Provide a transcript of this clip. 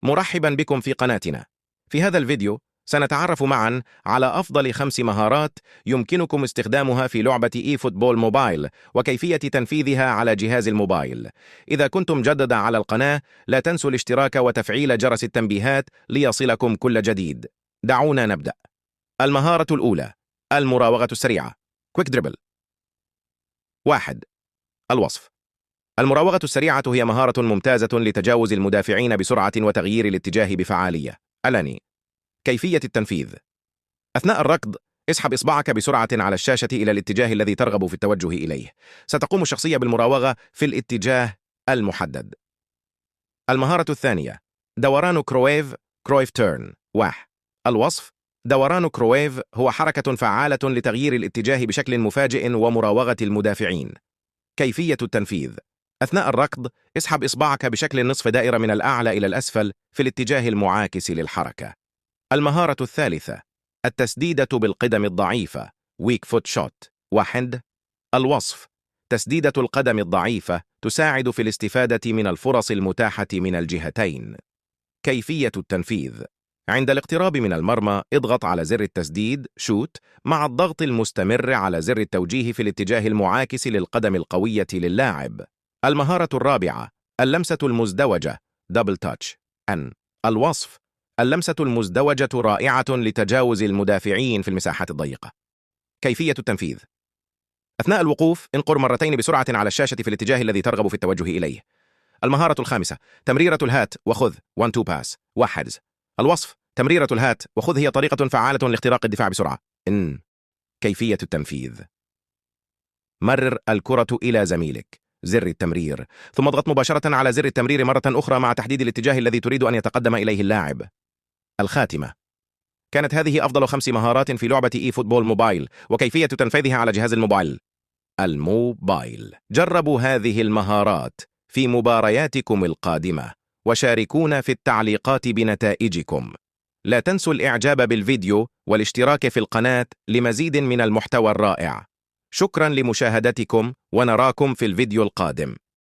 مرحبا بكم في قناتنا. في هذا الفيديو سنتعرف معا على أفضل 5 مهارات يمكنكم استخدامها في لعبة إي فوتبول موبايل وكيفية تنفيذها على جهاز الموبايل. إذا كنتم جدد على القناة لا تنسوا الاشتراك وتفعيل جرس التنبيهات ليصلكم كل جديد. دعونا نبدأ. المهارة الأولى: المراوغة السريعة كويك دريبل. 1. الوصف. المراوغة السريعة هي مهارة ممتازة لتجاوز المدافعين بسرعة وتغيير الاتجاه بفعالية. ألاني. كيفية التنفيذ: أثناء الركض اسحب إصبعك بسرعة على الشاشة إلى الاتجاه الذي ترغب في التوجه إليه. ستقوم الشخصية بالمراوغة في الاتجاه المحدد. المهارة الثانية: دوران كرويف تيرن. 1. الوصف: دوران كرويف هو حركة فعالة لتغيير الاتجاه بشكل مفاجئ ومراوغة المدافعين. كيفية التنفيذ: أثناء الركض اسحب إصبعك بشكل نصف دائرة من الأعلى إلى الأسفل في الاتجاه المعاكس للحركة. المهارة الثالثة: التسديدة بالقدم الضعيفة ويك فوت شوت. 1. الوصف: تسديدة القدم الضعيفة تساعد في الاستفادة من الفرص المتاحة من الجهتين. كيفية التنفيذ: عند الاقتراب من المرمى اضغط على زر التسديد شوت مع الضغط المستمر على زر التوجيه في الاتجاه المعاكس للقدم القوية للاعب. المهارة الرابعة: اللمسة المزدوجة دبل تاتش. الوصف: اللمسة المزدوجة رائعة لتجاوز المدافعين في المساحات الضيقة. كيفية التنفيذ: أثناء الوقوف انقر مرتين بسرعة على الشاشة في الاتجاه الذي ترغب في التوجه إليه. المهارة الخامسة: تمريرة الهات وخذ 1-2 باس. 1. الوصف: تمريرة الهات وخذ هي طريقة فعالة لاختراق الدفاع بسرعة. كيفية التنفيذ: مرر الكرة إلى زميلك زر التمرير ثم اضغط مباشرة على زر التمرير مرة أخرى مع تحديد الاتجاه الذي تريد أن يتقدم إليه اللاعب. الخاتمة. كانت هذه أفضل 5 مهارات في لعبة إي فوتبول موبايل وكيفية تنفيذها على جهاز الموبايل. جربوا هذه المهارات في مبارياتكم القادمة وشاركونا في التعليقات بنتائجكم. لا تنسوا الإعجاب بالفيديو والاشتراك في القناة لمزيد من المحتوى الرائع. شكرا لمشاهدتكم ونراكم في الفيديو القادم.